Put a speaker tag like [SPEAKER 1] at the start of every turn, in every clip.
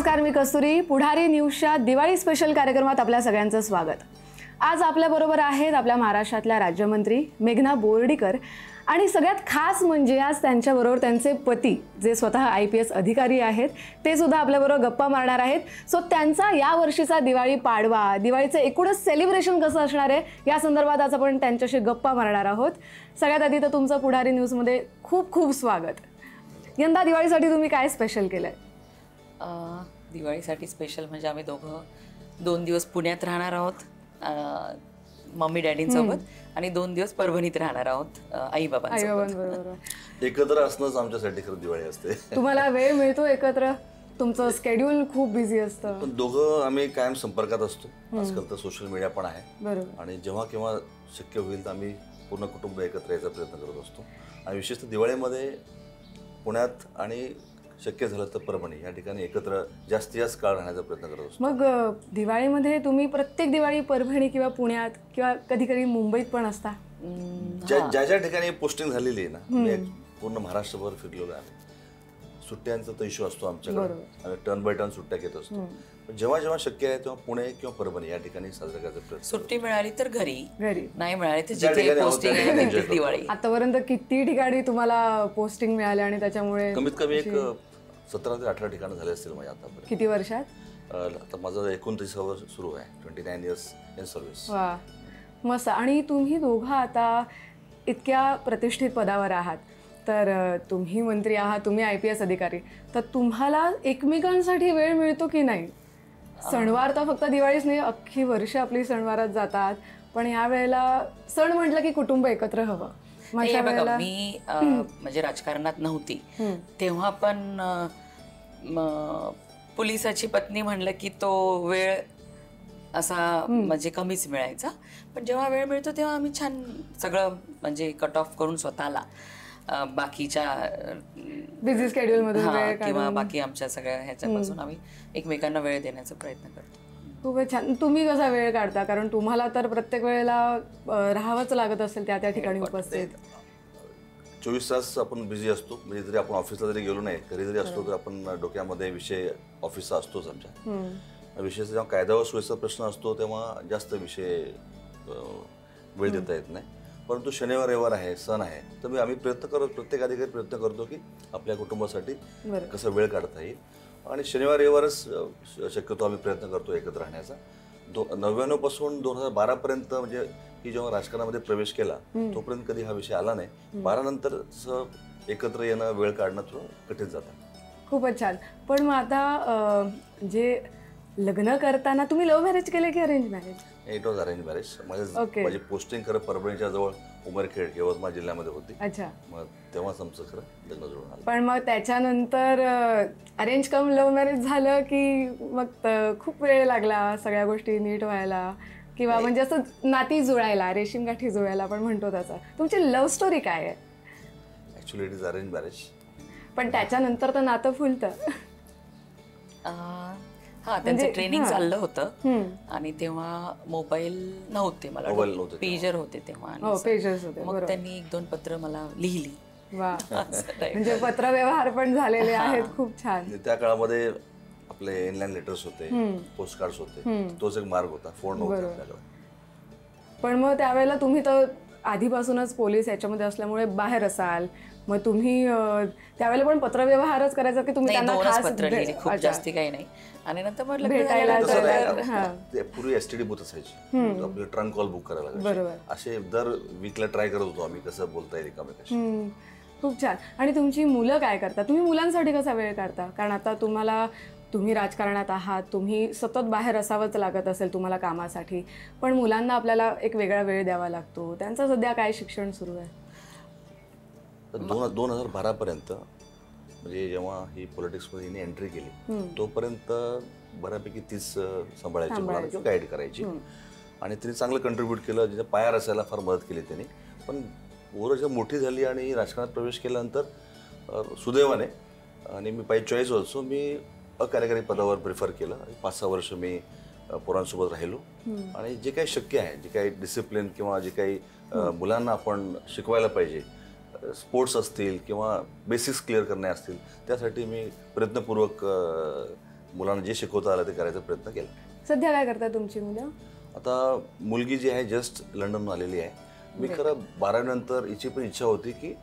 [SPEAKER 1] नमस्कार, मी कस्तुरी. पुढारी न्यूजच्या दिवाळी स्पेशल कार्यक्रमात आपल्या सगळ्यांचं स्वागत. आज आपल्याबरोबर आहेत आपल्या महाराष्ट्रातल्या राज्यमंत्री मेघना बोर्डीकर आणि सगळ्यात खास म्हणजे आज त्यांच्याबरोबर त्यांचे पती जे स्वतः IPS अधिकारी आहेत ते सुद्धा आपल्याबरोबर गप्पा मारणार आहेत. सो त्यांचा या वर्षीचा दिवाळी पाडवा, दिवाळीचं एकूणच सेलिब्रेशन कसं असणार आहे या संदर्भात आज आपण त्यांच्याशी गप्पा मारणार आहोत. सगळ्यात आधी तर तुमचं पुढारी न्यूजमध्ये खूप खूप स्वागत. यंदा दिवाळीसाठी तुम्ही काय स्पेशल केलंय?
[SPEAKER 2] दिवाळीसाठी स्पेशल म्हणजे आम्ही दोघं 2 दिवस पुण्यात राहणार आहोत मम्मी डॅडींसोबत आणि 2 दिवस परभणीत राहणार आहोत आई बाबांसोबत.
[SPEAKER 3] एकत्र असणंच आमच्यासाठी खरं दिवाळी असते.
[SPEAKER 1] तुम्हाला वेळ मिळतो एकत्र? तुमचं शेड्यूल खूप बिझी असतं.
[SPEAKER 3] पण दोघं आम्ही कायम संपर्कात असतो. आजकाल तर सोशल मीडिया पण आहे.
[SPEAKER 1] बरोबर.
[SPEAKER 3] आणि जेव्हा केव्हा शक्य होईल तर आम्ही पूर्ण कुटुंब एकत्र यायचा प्रयत्न करत असतो. आणि विशेषतः दिवाळीमध्ये पुण्यात आणि शक्य झालं तर परभणी या ठिकाणी एकत्र जास्तीत जास्त काळ राहण्याचा प्रयत्न करत असतो.
[SPEAKER 1] मग दिवाळीमध्ये तुम्ही प्रत्येक दिवाळी परभणी किंवा पुण्यात किंवा कधी कधी मुंबईत पण असता?
[SPEAKER 3] ज्या ज्या ठिकाणी पोस्टिंग झालेली आहे ना, मी पूर्ण महाराष्ट्रभर फिरलेलो आहे. सुट्ट्यांचा तर इश्यू असतो आमच्याकडे, आम्ही टर्न बाय टर्न सुट्ट्या घेत असतो. जेव्हा जेव्हा शक्य आहे तेव्हा पुणे किंवा परभणी या ठिकाणी साजरा करायचा प्रयत्न.
[SPEAKER 2] सुट्टी मिळाली तर घरी, नाही मिळाली तर
[SPEAKER 3] जिथे
[SPEAKER 2] जिथे पोस्टिंग आहे दिवाळी.
[SPEAKER 1] आतापर्यंत किती ठिकाणी तुम्हाला पोस्टिंग मिळाली आणि त्याच्यामुळे?
[SPEAKER 3] कमीत कमी एक 17 ते 18 ठिकाणं झाले असतील माझ्या आतापर्यंत.
[SPEAKER 1] किती वर्षात?
[SPEAKER 3] आता माझं 29 वर्ष सुरू आहे. 29 इयर्स इन सर्व्हिस.
[SPEAKER 1] वा, मस्त. आणि तुम्ही दोघं आता इतक्या प्रतिष्ठित पदावर आहात, तर तुम्ही मंत्री आहात, तुम्ही IPS अधिकारी, तर तुम्हाला एकमेकांसाठी वेळ मिळतो की नाही? सणवार तर फक्त दिवाळीच नाही, अख्खी वर्ष आपली सणवारात जातात, पण या वेळेला सण म्हटलं की कुटुंब एकत्र हवं.
[SPEAKER 2] मी म्हणजे राजकारणात नव्हती तेव्हा पण पोलिसाची पत्नी म्हणलं की तो वेळ असा म्हणजे कमीच मिळायचा. पण जेव्हा वेळ मिळतो तेव्हा आम्ही छान सगळं म्हणजे कट ऑफ करून स्वतःला बाकीच्या
[SPEAKER 1] बिझी शेड्यूलमधून
[SPEAKER 2] किंवा बाकी आमच्या सगळ्या ह्याच्यापासून आम्ही एकमेकांना वेळ देण्याचा प्रयत्न करतो.
[SPEAKER 1] खूपच छान. तुम्ही कसा वेळ काढता? कारण तुम्हाला तर प्रत्येक वेळेला राहावंच लागत असेल त्या ठिकाणी उपस्थित.
[SPEAKER 3] 24 तास आपण बिझी असतो. म्हणजे जरी आपण ऑफिसला जरी गेलो नाही, घरी जरी असतो तर आपण डोक्यामध्ये विषय ऑफिसचा असतोच आमच्या. विशेषतः जेव्हा कायदा व सुव्यवस्थेचा प्रश्न असतो तेव्हा जास्त विषय वेळ देता येत नाही. परंतु शनिवार रविवार आहे, सण आहे, तर आम्ही प्रत्येक अधिकारी प्रयत्न करतो की आपल्या कुटुंबासाठी कसं वेळ काढता येईल. आणि शनिवार रविवारच शक्यतो आम्ही प्रयत्न करतो एकत्र राहण्याचा. 99 पासून 2012 पर्यंत म्हणजे की जेव्हा राजकारणामध्ये प्रवेश केला तोपर्यंत कधी हा विषय आला नाही. 12 नंतर एकत्र येणं, वेळ काढणं थोडं कठीण जातं.
[SPEAKER 1] खूपच छान. पण मग आता जे लग्न करताना तुम्ही लव्ह मॅरेज केले की arrange marriage?
[SPEAKER 3] It was arrange marriage. माझी पोस्टिंग खरं परभणीच्या जवळ उमरखेड यवतमाळ जिल्ह्यामध्ये होती.
[SPEAKER 1] अच्छा.
[SPEAKER 3] मग तेव्हाच आमचं खरं लग्न जुळून आलं.
[SPEAKER 1] पण मग त्याच्यानंतर अरेंज कम लव्ह मॅरेज झालं की मग खूप वेळ लागला सगळ्या गोष्टी नीट व्हायला किंवा म्हणजे असं नाती जुळायला, रेशीमगाठी जुळायला आपण म्हणतो तसं? तुमची लव्ह स्टोरी काय आहे?
[SPEAKER 3] Actually it is arrange marriage.
[SPEAKER 1] पण त्याच्यानंतर तर नातं फुलतं.
[SPEAKER 2] त्यांचं ट्रेनिंग चाललं होतं आणि तेव्हा मोबाईल नव्हते, मला पेजर होते तेव्हा. मग त्यांनी 1-2 पत्र मला लिहिली.
[SPEAKER 1] वा, म्हणजे पत्रव्यवहार पण झालेले आहेत. खूप छान.
[SPEAKER 3] त्या काळामध्ये आपले इनलाईन लेटर्स होते, पोस्ट कार्ड्स होते, तोच एक मार्ग होता. फोन नव्हता.
[SPEAKER 1] पण मग त्यावेळेला तुम्ही तर आधीपासूनच पोलीस याच्यामध्ये असल्यामुळे बाहेर असाल, मग तुम्ही त्यावेळेला पण पत्रव्यवहारच करायचा की तुम्ही त्यांना खास
[SPEAKER 2] पत्र लिहिली? खूप जास्ती काही नाही. आणि नंतर म्हटलं
[SPEAKER 1] भेटायला
[SPEAKER 3] पूर्वी STD बूथ असायची, आपलं ट्रंक कॉल बुक करायला लागायचं. असे दर वीकला ट्राय करत होतो आम्ही कसं बोलता येईल एकामेकाशी.
[SPEAKER 1] खूप छान. आणि तुमची मुलं काय करतात? तुम्ही मुलांसाठी कसा वेळ काढता? कारण आता तुम्ही राजकारणात आहात, तुम्ही सतत बाहेर असावंच लागत असेल तुम्हाला कामासाठी, पण मुलांना आपल्याला एक वेगळा वेळ द्यावा लागतो. त्यांचं सध्या काय शिक्षण सुरू आहे?
[SPEAKER 3] 2012 पर्यंत म्हणजे जेव्हा ही पॉलिटिक्समध्ये हिने एंट्री केली तोपर्यंत बऱ्यापैकी तीच सांभाळायची मुलांना किंवा गाईड करायची. आणि तिने चांगलं कंट्रीब्यूट केलं, जिथे पाया रचायला फार मदत केली त्यांनी. पण पोरं जेव्हा मोठी झाली आणि राजकारणात प्रवेश केल्यानंतर सुदैवाने आणि मी बाय चॉईस ऑल्सो मी अकार्यकारी पदावर प्रिफर केलं. 5-6 वर्ष मी पोरांसोबत राहिलो आणि जे काही शक्य आहे, जे काही डिसिप्लिन किंवा जे काही मुलांना आपण शिकवायला पाहिजे, स्पोर्ट्स असतील किंवा बेसिक्स क्लिअर करणे असतील, त्यासाठी मी प्रयत्नपूर्वक मुलांना जे शिकवता आलं ते करायचा प्रयत्न केला.
[SPEAKER 1] सध्या काय करतात तुमची मुलं?
[SPEAKER 3] आता मुलगी जी आहे जस्ट लंडनहून आलेली आहे. मी खरं 12वी नंतर हिची पण इच्छा होती की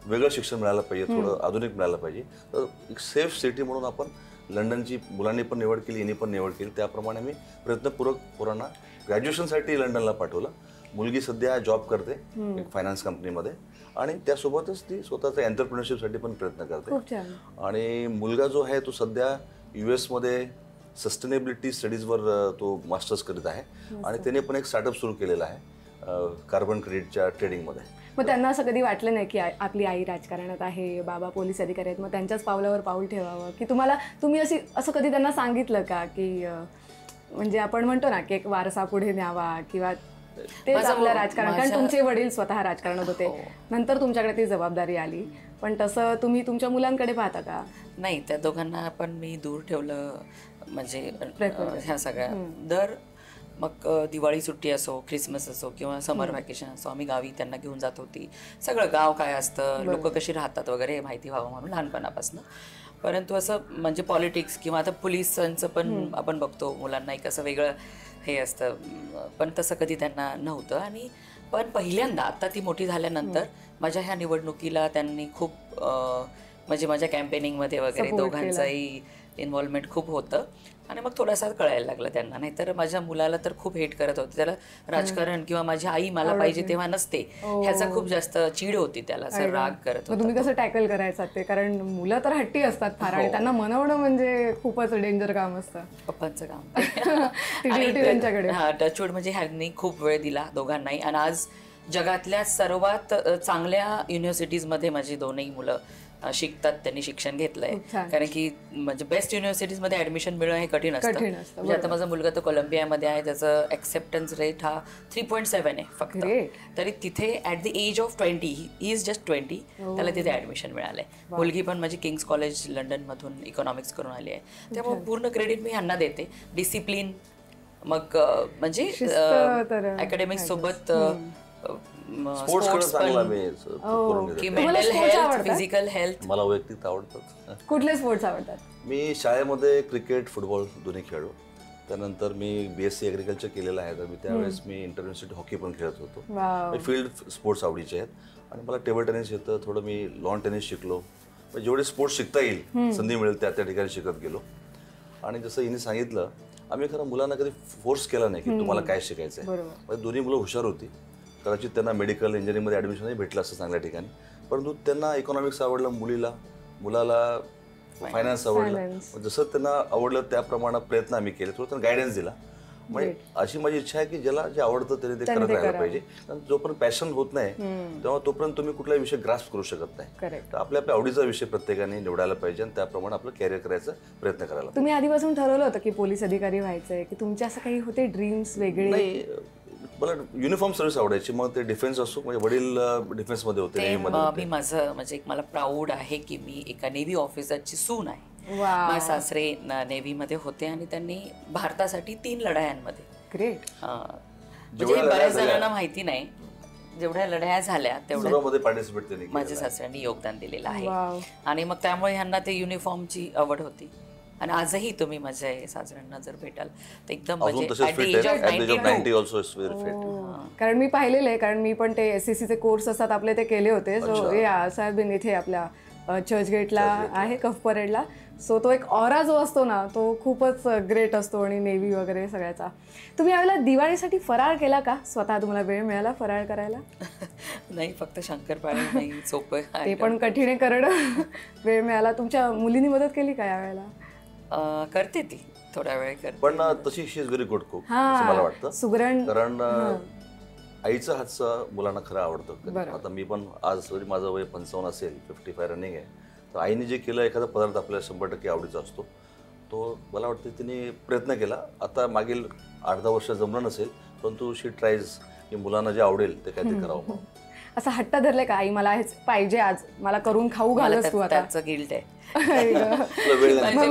[SPEAKER 3] वेगळं शिक्षण मिळालं पाहिजे, थोडं आधुनिक मिळालं पाहिजे. तर एक सेफ सिटी म्हणून आपण लंडनची मुलांनी पण निवड केली, हिने पण निवड केली. त्याप्रमाणे मी प्रयत्नपूर्वक पोरांना ग्रॅज्युएशनसाठी लंडनला पाठवलं. मुलगी सध्या जॉब करते एक फायनान्स कंपनीमध्ये आणि त्यासोबतच ती स्वतःच्या एंटरप्रिनरशिपसाठी पण प्रयत्न करते. आणि मुलगा जो आहे तो सध्या US मध्ये सस्टेनेबिलिटी स्टडीजवर तो मास्टर्स करीत आहे आणि त्याने पण एक स्टार्टअप सुरू केलेला आहे कार्बन क्रेडिटच्या ट्रेडिंगमध्ये.
[SPEAKER 1] मग त्यांना असं कधी वाटलं नाही की आपली आई राजकारणात आहे, बाबा पोलीस अधिकारी आहेत, मग त्यांच्याच पावलावर पाऊल ठेवावं, की तुम्ही असं कधी त्यांना सांगितलं का की म्हणजे आपण म्हणतो ना की एक वारसा पुढे न्यावा किंवा तेच आपलं राजकारण, कारण तुमचे वडील स्वतः राजकारणात होते, नंतर तुमच्याकडे ती जबाबदारी आली, पण तसं तुम्ही तुमच्या मुलांकडे पाहता का?
[SPEAKER 2] नाही, त्या दोघांना पण मी दूर ठेवलं. म्हणजे ह्या सगळ्या दर मग दिवाळी सुट्टी असो, ख्रिसमस असो किंवा समर व्हॅकेशन असो, आम्ही गावी त्यांना घेऊन जात होती. सगळं गाव काय असतं, लोक कशी राहतात वगैरे हे माहिती व्हावं म्हणून लहानपणापासून. परंतु असं म्हणजे पॉलिटिक्स किंवा आता पोलिसांचं पण आपण बघतो मुलांना एक असं वेगळं हे असतं, पण तसं कधी त्यांना नव्हतं. आणि पण पहिल्यांदा आता ती मोठी झाल्यानंतर माझ्या ह्या निवडणुकीला त्यांनी खूप म्हणजे माझ्या कॅम्पेनिंगमध्ये वगैरे दोघांचंही इन्व्हॉल्वमेंट खूप होतं आणि मग थोडासा कळायला लागलं त्यांना. नाहीतर माझ्या मुलाला तर खूप हेट करत होते, त्याला राजकारण किंवा माझी आई मला पाहिजे तेव्हा नसते ह्याचा खूप जास्त चीड होती, त्याला असं राग करत होता.
[SPEAKER 1] तुम्ही कसं टॅकल करायचं ते? कारण मुलं तर हट्टी असतात फार आणि त्यांना मनवणं म्हणजे खूपच डेंजर काम असतं.
[SPEAKER 2] पप्पांचं काम
[SPEAKER 1] त्यांच्याकडे.
[SPEAKER 2] हा, टचवूड म्हणजे ह्यांनी खूप वेळ दिला दोघांनाही. आणि आज जगातल्या सर्वात चांगल्या युनिव्हर्सिटीजमध्ये माझी दोनही मुलं शिकतात, त्यांनी शिक्षण घेतलंय. कारण की म्हणजे बेस्ट युनिव्हर्सिटीजमध्ये ऍडमिशन मिळणं हे कठीण असतं. म्हणजे आता माझा मुलगा तर कोलंबियामध्ये आहे, त्याचं ऍक्सेप्टन्स रेट हा 3.7 आहे फक्त. तरी तिथे at the age of 20, he is just 20, त्याला तिथे ऍडमिशन मिळालंय. मुलगी पण माझी किंग्स कॉलेज लंडनमधून इकॉनॉमिक्स करून आली आहे. त्यामुळे पूर्ण क्रेडिट मी ह्यांना देते. डिसिप्लिन, मग म्हणजे अकॅडमिक्स सोबत
[SPEAKER 3] sports
[SPEAKER 2] mental health, physical health
[SPEAKER 3] मला वैयक्तिक आवडतात.
[SPEAKER 1] कुठले स्पोर्ट्स आवडतात?
[SPEAKER 3] मी शाळेमध्ये क्रिकेट, फुटबॉल दोन्ही खेळलो. त्यानंतर मी BSc ॲग्रिकल्चर केलेलं आहे, तर मी त्यावेळेस मी इंटरयुनिव्हर्सिटी हॉकी पण खेळत होतो. फील्ड स्पोर्ट्स आवडीचे आहेत आणि मला टेबल टेनिस येतं, थोडं मी लॉन टेनिस शिकलो. जेवढे स्पोर्ट्स शिकता येईल, संधी मिळेल त्या ठिकाणी शिकत गेलो. आणि जसं हिने सांगितलं, आम्ही खरं मुलांना कधी फोर्स केला नाही की तुम्हाला काय शिकायचं आहे. म्हणजे दोन्ही मुलं हुशार होती. कदाचित त्यांना मेडिकल इंजिनिअरिंगमध्ये ॲडमिशनही भेटलं असतं चांगल्या ठिकाणी, परंतु त्यांना इकॉनॉमिक्स आवडलं, मुलाला फायनान्स आवडलं. जसं त्यांना आवडलं त्याप्रमाणे प्रयत्न आम्ही केले, थोडं त्यांना गायडन्स दिला. म्हणजे अशी माझी इच्छा आहे की ज्याला जे आवडतं त्याने ते करत राहायला पाहिजे. कारण जोपर्यंत पॅशन होत नाही तेव्हा तोपर्यंत तुम्ही कुठलाही विषय ग्रास्प करू शकत नाही. तर आपल्या आवडीचा विषय प्रत्येकाने निवडायला पाहिजे आणि त्याप्रमाणे आपलं कॅरियर करायचा प्रयत्न करायला.
[SPEAKER 1] तुम्ही आधीपासून ठरवलं होतं की पोलीस अधिकारी व्हायचंय, की तुमचे असं काही होते ड्रीम्स वेगळे?
[SPEAKER 3] नाही, मला युनिफॉर्म सर्व्हिस आवडायची. मग ते डिफेन्स असो, म्हणजे वडील डिफेन्समध्ये होते.
[SPEAKER 2] मी माझं म्हणजे एक मला प्राऊड आहे की मी एका नेव्ही ऑफिसरची सून आहे. माझे सासरे नेव्हीमध्ये होते आणि त्यांनी भारतासाठी 3 लढायांमध्ये,
[SPEAKER 1] ग्रेट,
[SPEAKER 2] म्हणजे बऱ्याच जणांना माहिती नाही, जेवढ्या लढाया झाल्या तेवढ्या
[SPEAKER 3] पार्टिसिपेट केली,
[SPEAKER 2] माझ्या सासऱ्यांनी योगदान दिलेलं आहे. आणि मग त्यामुळे ह्यांना ते युनिफॉर्मची आवड होती. आणि आजही तुम्ही माझ्या सासऱ्यांना जर भेटाल तर एकदम म्हणजे
[SPEAKER 1] कारण मी पाहिलेलं आहे, कारण मी पण ते SCCचे कोर्स असतात आपले ते केले होते. सो साहेब इथे आपल्या चर्चगेटला आहे, कफ परेडला. सो तो एक ऑरा जो असतो ना तो खूपच ग्रेट असतो. आणि नेव्ही वगैरे सगळ्याचा. तुम्ही यावेळेला दिवाळीसाठी फराळ केला का? स्वतः तुम्हाला वेळ मिळाला फराळ करायला?
[SPEAKER 2] नाही, फक्त शंकरपाळी नाही, सोपं
[SPEAKER 1] ते पण कठीण आहे करणं. वेळ मिळाला. तुमच्या मुलींनी मदत केली का यावेळेला?
[SPEAKER 2] करते ती थोड्या वेळ करते,
[SPEAKER 3] पण तशी शी इज व्हेरी गुड कुक असं मला वाटतं.
[SPEAKER 1] सुगरण,
[SPEAKER 3] कारण आईचं हातचं मुलांना खरं आवडतं. आता मी पण आज माझं वय 55 असेल, 55 रनिंग आहे, तर आईने जे केलं एखादा पदार्थ आपल्याला 100% आवडीचा असतो. तो मला वाटतं तिने प्रयत्न केला. आता मागील 8-10 वर्ष जमलं नसेल, परंतु शी ट्राईज की मुलांना जे आवडेल ते काय ते करावं.
[SPEAKER 1] असं हट्ट धरले का आई मला हेच पाहिजे, आज मला करून खाऊ घालस तू? आता
[SPEAKER 2] त्याचं गिल्ट आहे.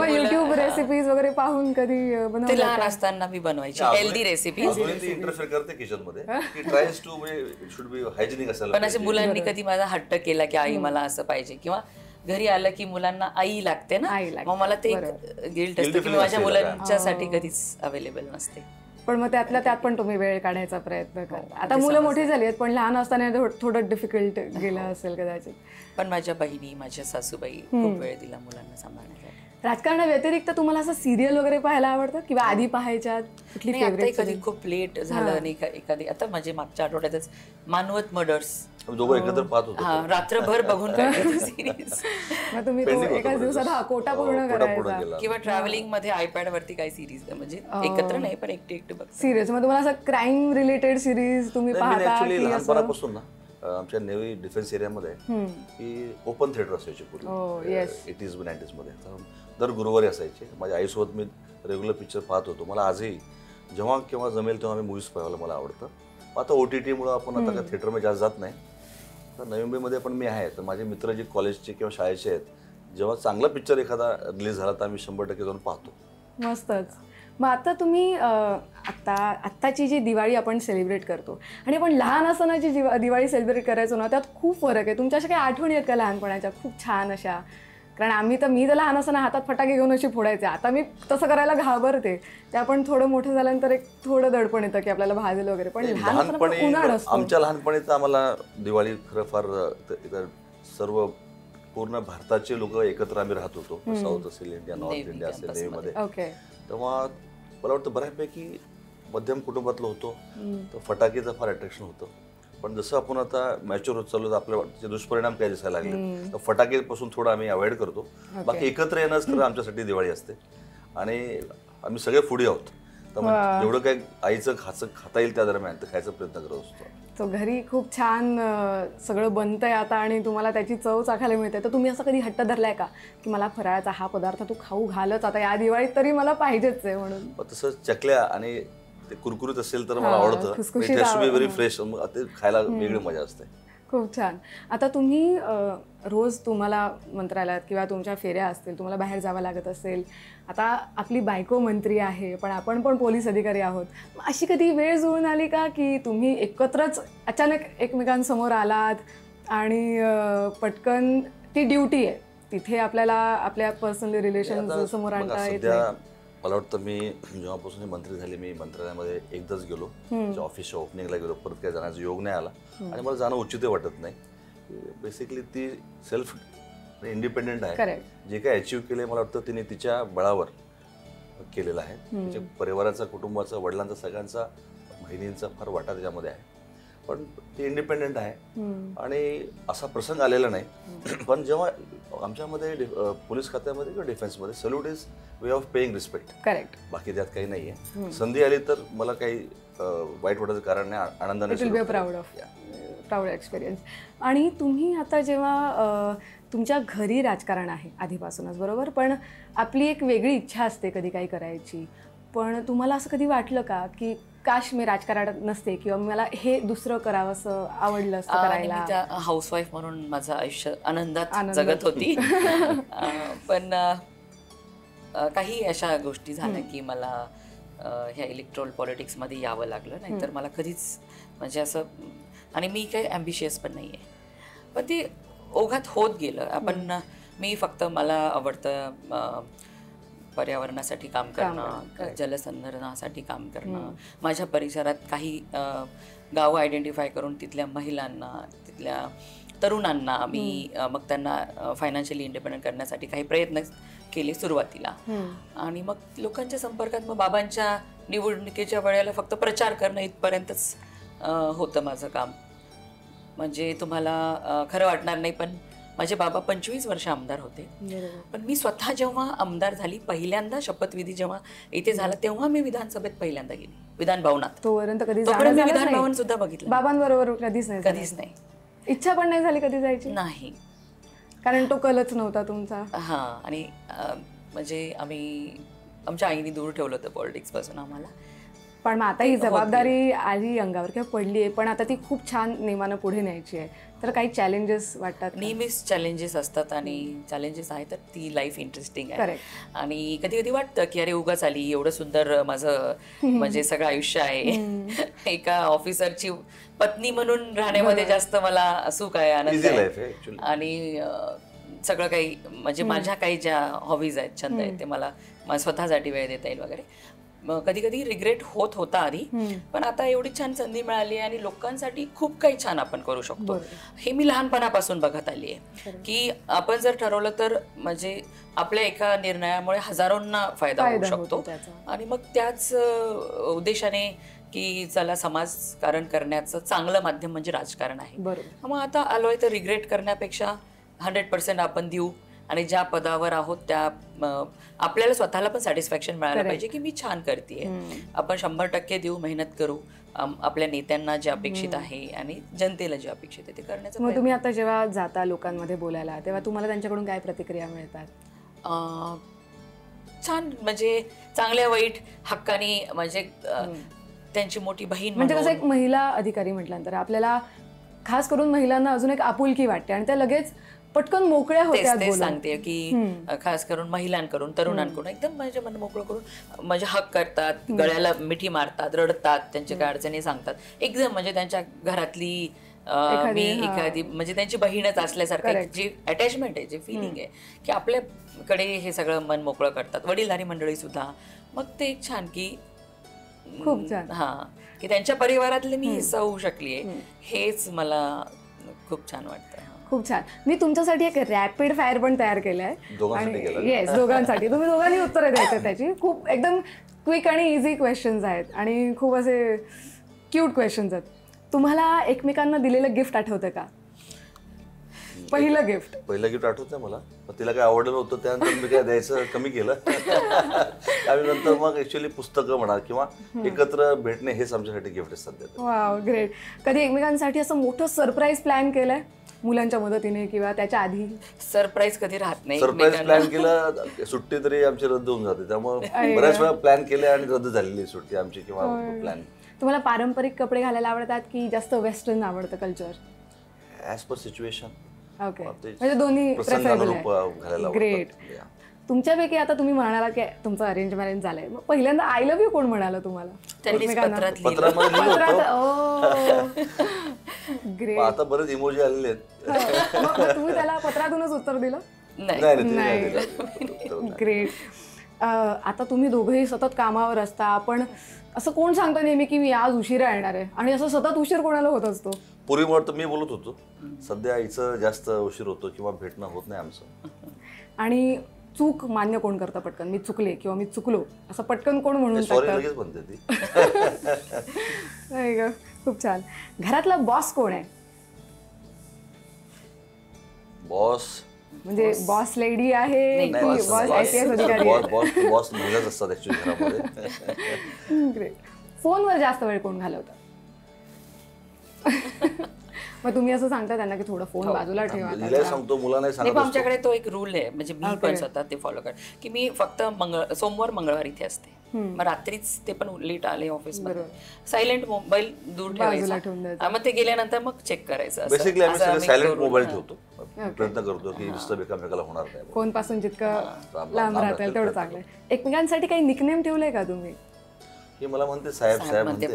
[SPEAKER 1] युट्यूब रेसिपीज वगैरे पाहून कधी बनवलं?
[SPEAKER 2] लहान असताना मी बनवायची हेल्दी रेसिपीज.
[SPEAKER 3] इंटरफेअर करते किचन मध्ये, की tries to should be hygienic असायला.
[SPEAKER 2] पण अशा मुलांनी कधी माझा हट्ट केला की आई मला असं पाहिजे, किंवा घरी आलं की मुलांना आई लागते ना,
[SPEAKER 1] आई लागते,
[SPEAKER 2] मग मला ते गिल्ट असतं की मी माझ्या मुलांच्यासाठी कधीच अवेलेबल नसते.
[SPEAKER 1] पण मग त्यातल्या त्यात पण तुम्ही वेळ काढायचा प्रयत्न करता. आता मुलं मोठी झाली आहेत, पण लहान असताना थोडं डिफिकल्ट गेलं असेल कदाचित.
[SPEAKER 2] पण माझ्या बहिणी, माझ्या सासूबाई खूप वेळ दिला मुलांना सांभाळण्यासाठी.
[SPEAKER 1] राजकारणाव्यतिरिक्त तुम्हाला असं सिरियल वगैरे पाहायला आवडतं किंवा आधी पाहायच्या कुठली फेवरेट?
[SPEAKER 2] कधी खूप लेट झालं आणि एखादी, आता म्हणजे मागच्या आठवड्यातच मानवत मर्डर्स
[SPEAKER 3] दोघं एकत्र पाहत होतो.
[SPEAKER 2] रात्रभर बघून काढली सिरीज.
[SPEAKER 1] मग तुम्ही तो एकाच दिवसात कोटा पूर्ण करायचा.
[SPEAKER 2] किंवा ट्रॅव्हलिंग मध्ये आयपॅड वरती काही सिरीज, म्हणजे एकत्र नाही पण एकटे एकटे बघ.
[SPEAKER 1] सिरियस मग तुम्हाला असं क्राईम रिलेटेड सिरीज तुम्ही पाहता की
[SPEAKER 3] लहानपणापासून ना आमच्या नेव्ही डिफेन्स एरियामध्ये की ओपन थिएटर असायचे पूर्वी 80s 90s मध्ये. दर गुरुवारी असायचे. माझ्या आईसोबत मी रेग्युलर पिक्चर पाहत होतो. मला आजही जेव्हा केव्हा जमेल तेव्हा मी मूवीज पाहायला मला आवडतं. आता OTT मुळे आपण आता काय थिएटरमध्ये जास्त जात नाही. तर नवी मुंबईमध्ये पण मी आहे. तर माझे मित्र जे कॉलेजचे किंवा शाळेचे आहेत, जेव्हा चांगला पिक्चर एखादा रिलीज झाला तर आम्ही 100% जाऊन पाहतो.
[SPEAKER 1] मस्तच. मग आता तुम्ही आत्ताची जी दिवाळी आपण सेलिब्रेट करतो आणि आपण लहान असताना जी दिवाळी सेलिब्रेट करायचो ना, त्यात खूप फरक आहे. तुमच्या अशा काही आठवणी आहेत का लहानपणाच्या खूप छान अशा? कारण मी तर लहान असताना हातात फटाके घेऊन अशी फोडायचे. आता मी तसं करायला घाबरते. ते आपण थोडं मोठं झाल्यानंतर एक थोडं दडपण येतं की आपल्याला भाजेल वगैरे. पण
[SPEAKER 3] लहानपणी आमच्या लहानपणीच आम्हाला दिवाळी खरं फार सर्व पूर्ण भारताचे लोक एकत्र आम्ही राहत होतो. साऊथ असेल, इंडिया, नॉर्थ इंडिया असेल, नेव्हीमध्ये. तेव्हा मला वाटतं बऱ्यापैकी मध्यम कुटुंबातलं होतो. तर फटाकेचं फार अट्रॅक्शन होतं. पण जसं आपण आता मॅच्युअर होत चाललो, आपल्या त्याचे दुष्परिणाम काय दिसायला लागले. तर फटाकेपासून थोडं आम्ही अवॉइड करतो. बाकी एकत्र येणंच खरं आमच्यासाठी दिवाळी असते. आणि आम्ही सगळे फुडी आहोत. तर जेवढं काय आईचं खाता येईल त्या दरम्यान तर खायचा प्रयत्न करत असतो.
[SPEAKER 1] तो घरी खूप छान सगळं बनतंय आता आणि तुम्हाला त्याची चव चाखायला मिळते. तर तुम्ही असं कधी हट्ट धरलाय का की मला फराळाचा हा पदार्थ तू खाऊ घालच आता या दिवाळीत तरी मला पाहिजेच आहे म्हणून?
[SPEAKER 3] तसं चकल्या आणि ते कुरकुरीत असेल तर मला आवडतं. व्हेरी फ्रेश, ते खायला वेगळी मजा असते.
[SPEAKER 1] खूप छान. आता तुम्ही रोज तुम्हाला मंत्रालयात किंवा तुमच्या फेऱ्या असतील, तुम्हाला बाहेर जावं लागत असेल. आता आपली बायको मंत्री आहे, पण आपण पण पोलीस अधिकारी आहोत. अशी कधी वेळ जुळून आली का की तुम्ही एकत्रच अचानक एकमेकांसमोर आलात आणि पटकन ती ड्युटी आहे तिथे आपल्याला आपल्या पर्सनल रिलेशन समोर आणता येत नाही?
[SPEAKER 3] मला वाटतं मी जेव्हापासून मंत्री झाले, मी मंत्रालयामध्ये एकदाच गेलो. ऑफिसच्या ओपनिंगला गेलो. परत काय जाण्याचा योग नाही आला आणि मला जाणं उचित वाटत नाही. बेसिकली ती सेल्फ इंडिपेंडेंट आहे. जे काय अचीव्ह केलंय मला वाटतं तिने तिच्या बळावर केलेलं आहे. तिच्या परिवाराचा, कुटुंबाचा, वडिलांचा, सगळ्यांचा, बहिणींचा फार वाटा त्याच्यामध्ये आहे. पण ती इंडिपेंडेंट आहे आणि असा प्रसंग आलेला नाही. पण जेव्हा आमच्यामध्ये पोलीस खात्यामध्ये किंवा डिफेन्समध्ये salute is way of paying respect.
[SPEAKER 1] Correct.
[SPEAKER 3] बाकी त्यात काही नाही आहे. संधी आली तर मला काही वाईट वाटायचं कारण नाही. आनंदाने
[SPEAKER 1] प्राऊड एक्सपिरियन्स. आणि तुम्ही आता जेव्हा तुमच्या घरी राजकारण आहे आधीपासूनच बरोबर, पण आपली एक वेगळी इच्छा असते कधी काही करायची. पण तुम्हाला असं कधी वाटलं का की काश मी राजकारणात नसते किंवा मला हे दुसरं करावं असं आवडलं असतं करायला?
[SPEAKER 2] त्या हाऊसवाईफ म्हणून माझं आयुष्य आनंदात जगत होती. पण काही अशा गोष्टी झाल्या की मला ह्या इलेक्ट्रोल पॉलिटिक्समध्ये यावं लागलं. नाहीतर मला कधीच म्हणजे असं, आणि मी काही ॲम्बिशियस पण नाही आहे, पण ते ओघात होत गेलं. मी फक्त मला आवडतं पर्यावरणासाठी काम करणं, जलसंधारणासाठी काम करणं, माझ्या परिसरात काही गावं आयडेंटिफाय करून तिथल्या महिलांना, तिथल्या तरुणांना मी मग त्यांना फायनान्शियली इंडिपेंडंट करण्यासाठी काही प्रयत्न केले सुरुवातीला. आणि मग लोकांच्या संपर्कात मग बाबांच्या निवडणुकीच्या वेळेला फक्त प्रचार करणं इथपर्यंतच होतं माझं काम. म्हणजे तुम्हाला खरं वाटणार नाही, पण माझे बाबा 25 वर्ष आमदार होते. पण मी स्वतः जेव्हा आमदार झाली, पहिल्यांदा शपथविधी जेव्हा इथे झाला तेव्हा मी विधानसभेत पहिल्यांदा गेली, विधान भवनात.
[SPEAKER 1] तोपर्यंत कधी
[SPEAKER 2] विधान भवन सुद्धा बघितलं.
[SPEAKER 1] बाबांबरोबर कधीच
[SPEAKER 2] नाही.
[SPEAKER 1] इच्छा पण नाही झाली कधी जायची?
[SPEAKER 2] नाही,
[SPEAKER 1] कारण तो कलच नव्हता तुमचा.
[SPEAKER 2] आणि म्हणजे आमच्या आईने दूर ठेवलं होतं पॉलिटिक्स पासून आम्हाला.
[SPEAKER 1] पण मग आता ही जबाबदारी आली अंगावर किंवा पडली आहे, पण आता ती खूप छान नेमानं पुढे न्यायची आहे. तर काही चॅलेंजेस वाटतात?
[SPEAKER 2] नेहमीच चॅलेंजेस असतात आणि चॅलेंजेस आहे तर ती लाईफ इंटरेस्टिंग आहे. आणि कधी कधी वाटतं की अरे उगाच आली, एवढं सुंदर माझं म्हणजे सगळं आयुष्य आहे. एका ऑफिसरची पत्नी म्हणून राहण्यामध्ये जास्त मला सुख आहे, आनंद आहे. आणि सगळं काही म्हणजे माझ्या काही ज्या हॉबीज आहेत, छंद आहेत, ते मला स्वतःसाठी वेळ देता येईल वगैरे. कधी कधी रिग्रेट होता आधी, पण आता एवढी छान संधी मिळाली आणि लोकांसाठी खूप काही छान आपण करू शकतो. हे मी लहानपणापासून बघत आली आहे की आपण जर ठरवलं तर म्हणजे आपल्या एका निर्णयामुळे हजारोंना फायदा होऊ शकतो. आणि मग त्याच उद्देशाने की चला समाजकारण करण्याचं चांगलं माध्यम म्हणजे राजकारण आहे. मग आता आलोय तर रिग्रेट करण्यापेक्षा 100% आपण देऊ आणि ज्या पदावर आहोत त्या आपल्याला स्वतःला पण सॅटिस्फॅक्शन मिळालं पाहिजे की मी छान करतेय. आपण 100% देऊ, मेहनत करू, आपल्या नेत्यांना जे अपेक्षित आहे आणि जनतेला जे अपेक्षित आहे ते करण्याचं.
[SPEAKER 1] मग तुम्ही आता जेव्हा जाता लोकांमध्ये बोलायला तेव्हा तुम्हाला त्यांच्याकडून काय प्रतिक्रिया मिळतात?
[SPEAKER 2] छान, म्हणजे चांगल्या वाईट हक्कानी, म्हणजे त्यांची मोठी बहीण
[SPEAKER 1] म्हणजे कसं एक महिला अधिकारी म्हटल्यानंतर आपल्याला खास करून महिलांना अजून एक आपुलकी वाटते आणि त्या लगेच पटकन मोकळ्या होत्या.
[SPEAKER 2] सांगते की खास करून महिलांकडून, तरुणांकडून एकदम म्हणजे मन मोकळं करून म्हणजे हक करतात, गळ्याला मिठी मारतात, रडतात, त्यांच्या काय अडचणी सांगतात एकदम, म्हणजे त्यांच्या घरातली एखादी म्हणजे त्यांची बहीणच असल्यासारखं जी अटॅचमेंट आहे, जे फिलिंग आहे की आपल्याकडे हे सगळं मन मोकळं करतात. वडीलधारी मंडळी सुद्धा. मग ते एक छान की
[SPEAKER 1] खूप छान,
[SPEAKER 2] की त्यांच्या परिवारातले मी हिस्सा होऊ शकली आहे, हेच मला खूप छान वाटतं.
[SPEAKER 1] खूप छान. मी तुमच्यासाठी एक रॅपिड फायर पण तयार केलं आहे. येस, दोघांसाठी. तुम्ही दोघांनी उत्तरं द्यायचं त्याची. खूप एकदम क्विक आणि इझी क्वेश्चन्स आहेत आणि खूप असे क्यूट क्वेश्चन्स आहेत. तुम्हाला एकमेकांना दिलेलं गिफ्ट आठवतं का? पहिलं गिफ्ट
[SPEAKER 3] आठवत नाही मला, तिला काय आवडलं होतं त्यानंतर मी काय द्यायचं कमी केलं. आणि नंतर मग ऍक्च्युअली पुस्तकं म्हणा किंवा एकत्र भेटणे हेच आमच्यासाठी गिफ्ट आहे सध्या.
[SPEAKER 1] Wow, great. कधी एकमेकांसाठी असं मोठं सरप्राईज प्लॅन केलंय मुलांच्या मदतीने किंवा त्याच्या आधी?
[SPEAKER 2] सरप्राईज कधी राहत नाही.
[SPEAKER 3] सरप्राईज प्लॅन केलं, सुट्टी तरी आमची रद्द होऊन जाते, त्यामुळे बऱ्याच वेळा प्लॅन केले आणि रद्द झालेली सुट्टी आमची किंवा प्लॅन.
[SPEAKER 1] तुम्हाला पारंपरिक कपडे घालायला आवडतात की जास्त वेस्टर्न आवडतं culture?
[SPEAKER 3] As per situation.
[SPEAKER 1] Okay, म्हणजे दोन्ही प्रेफरेबल आहे. ग्रेट. तुमच्यापैकी आता तुम्ही म्हणाला की तुमचं अरेंज मॅरेज झालंय, मग पहिल्यांदा आय लव्ह यू कोण म्हणाला तुम्हाला?
[SPEAKER 3] ग्रेट. आता बरेच इमोजी आलेले आहेत.
[SPEAKER 1] तुम्ही त्याला पत्रातूनच उत्तर दिलं?
[SPEAKER 3] नाही.
[SPEAKER 1] ग्रेट. आता तुम्ही दोघंही सतत कामावर असता, पण असं कोण सांगतं नेहमी की मी आज उशिरा येणार आहे, आणि असं सतत उशीर कोणाला होत असतो?
[SPEAKER 3] पूर्वी तर मी बोलत होतो, सध्या आईचं जास्त उशीर होतो किंवा भेटणं होत नाही आमचं.
[SPEAKER 1] आणि चूक मान्य कोण करतं पटकन? मी चुकले किंवा मी चुकलो असं पटकन कोण म्हणून
[SPEAKER 3] लगेच म्हणते ती.
[SPEAKER 1] खूप छान. घरातला बॉस कोण आहे?
[SPEAKER 3] बॉस
[SPEAKER 1] म्हणजे बॉस लेडी आहे की बॉस IPS अधिकारी?
[SPEAKER 3] बॉस महिलाच असतात ऍक्च्युअली घरामध्ये.
[SPEAKER 1] ग्रेट. फोनवर जास्त वेळ कोण घालवतं? मग तुम्ही असं सांगता त्यांना की थोडं फोन बाजूला ठेवा?
[SPEAKER 3] सांगतो, मुलांना सांगतो.
[SPEAKER 2] आमच्याकडे तो एक रूल आहे, म्हणजे मी पण स्वतः ते फॉलो कर की मी फक्त सोमवार मंगळवार इथे असते. मग रात्रीच ते पण लेट आले ऑफिस मध्ये, सायलेंट मोबाईल दूर ठेवायचा, मग ते गेल्यानंतर मग चेक करायचं.
[SPEAKER 3] बेसिकली आम्ही सायलेंट मोबाईल ठेवतो, प्रयत्न करतो की डिस्टर्ब एकामेकाला होणार नाही.
[SPEAKER 1] फोन पासून जितकं लांब राहता तेवढं चांगलं. एकमेकांसाठी काही निकनेम ठेवलंय का तुम्ही?
[SPEAKER 3] हे मला म्हणते साहेब साहेब म्हणते.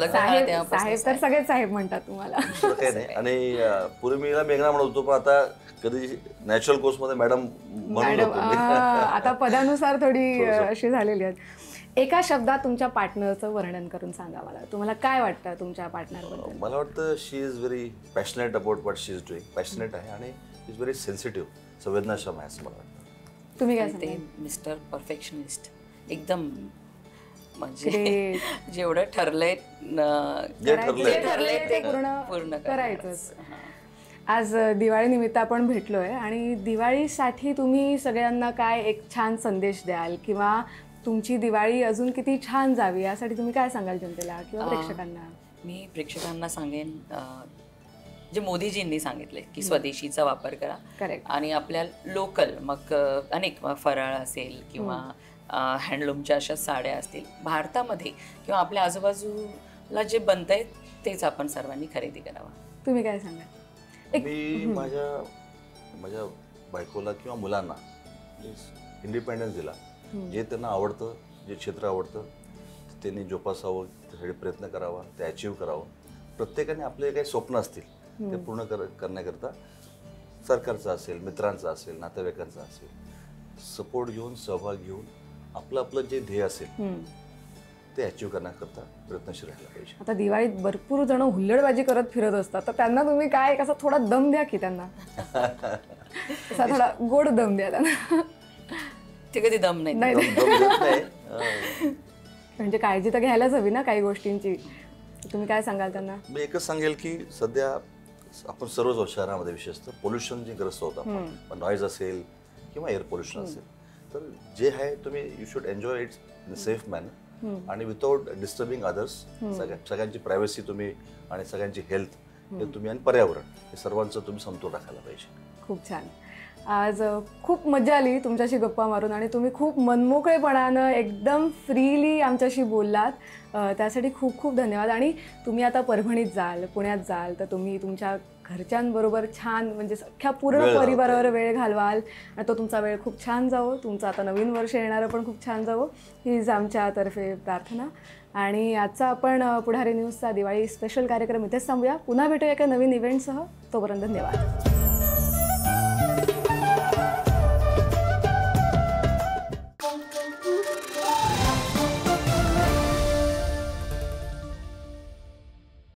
[SPEAKER 1] साहेब तर सगळेच साहेब म्हणतात तुम्हाला.
[SPEAKER 3] काही नाही. आणि पूर्वी मी मेघना म्हणत होतो, पण आता कधी नॅचरल कोर्स मध्ये मॅडम म्हणून
[SPEAKER 1] आता पदानुसार थोडी अशी झालेली आहेत. एका शब्दात तुमच्या पार्टनरचं वर्णन करून सांगा मला. तुम्हाला काय वाटतं तुमच्या पार्टनरबद्दल?
[SPEAKER 3] मला वाटतं she is very passionate about what she is doing. Passionate आहे आणि इज व्हेरी सेन्सिटिव्ह, संवेदनाक्षम आहे असं मला वाटतं.
[SPEAKER 2] तुम्ही काय सांगता? मिस्टर परफेक्शनिस्ट एकदम, म्हणजे जेवढं ठरलंय
[SPEAKER 1] ते पूर्ण करायचंच. आज दिवाळी निमित्त आपण भेटलोय आणि दिवाळीसाठी तुम्ही सगळ्यांना काय एक छान संदेश द्याल किंवा तुमची दिवाळी अजून किती छान जावी यासाठी तुम्ही काय सांगाल जनतेला किंवा प्रेक्षकांना?
[SPEAKER 2] मी प्रेक्षकांना सांगेन जे मोदीजींनी सांगितले की स्वदेशीचा वापर करा आणि आपल्या लोकल, मग अनेक फराळ असेल किंवा हँडलूमच्या अशा साड्या असतील भारतामध्ये किंवा आपल्या आजूबाजूला जे बनतंय तेच आपण सर्वांनी खरेदी करावं.
[SPEAKER 1] तुम्ही काय सांगाल?
[SPEAKER 3] मी माझ्या बायकोला किंवा मुलांना इंडिपेंडन्स दिला. जे त्यांना आवडतं, जे क्षेत्र आवडतं त्यांनी जोपासावं, त्यासाठी प्रयत्न करावा, ते अचीव्ह करावं. प्रत्येकाने आपले काही स्वप्न असतील ते पूर्ण करण्याकरता सरकारचा असेल, मित्रांचा असेल, नातेवाईकांचा असेल, सपोर्ट घेऊन, सहभाग घेऊन आपलं आपलं जे ध्येय असेल ते अचीव करण्याकरता प्रयत्नशील राहायला पाहिजे.
[SPEAKER 1] आता दिवाळीत भरपूर जण हुल्लडबाजी करत फिरत असतात, तर त्यांना तुम्ही काय कसा थोडा दम द्या की त्यांना असा थोडा गोड दम द्या त्यांना.
[SPEAKER 2] ते कधी दम नाही.
[SPEAKER 3] दम देत नाही.
[SPEAKER 1] म्हणजे काळजी तर घ्यायलाच हवी ना काही गोष्टींची. तुम्ही काय सांगाल त्यांना?
[SPEAKER 3] मी एकच सांगेल की सध्या आपण सर्वच शहरामध्ये विशेषतः पोल्युशन जे ग्रस्त होतं आपण, नॉईज असेल किंवा एअर पोल्युशन असेल, तर जे आहे तुम्ही you should enjoy it in a safe manner आणि विदाउट डिस्टर्बिंग अदर्स. सगळ्यांची प्रायव्हसी तुम्ही आणि सगळ्यांची हेल्थ हे तुम्ही आणि पर्यावरण हे सर्वांचं तुम्ही समतोल राखायला पाहिजे.
[SPEAKER 1] खूप छान. आज खूप मजा आली तुमच्याशी गप्पा मारून आणि तुम्ही खूप मनमोकळेपणानं एकदम फ्रीली आमच्याशी बोललात. त्यासाठी खूप खूप धन्यवाद. आणि तुम्ही आता परभणीत जाल, पुण्यात जाल, तर तुम्ही तुमच्या घरच्यांबरोबर छान म्हणजे अख्ख्या पूर्ण परिवारावर वेळ घालवाल आणि तो तुमचा वेळ खूप छान जावो. तुमचं आता नवीन वर्ष येणारं पण खूप छान जावो हीच आमच्यातर्फे प्रार्थना. आणि आजचा आपण पुढारी न्यूजचा दिवाळी स्पेशल कार्यक्रम इथेच थांबूया. पुन्हा भेटूया एका नवीन इव्हेंटसह. तोपर्यंत धन्यवाद.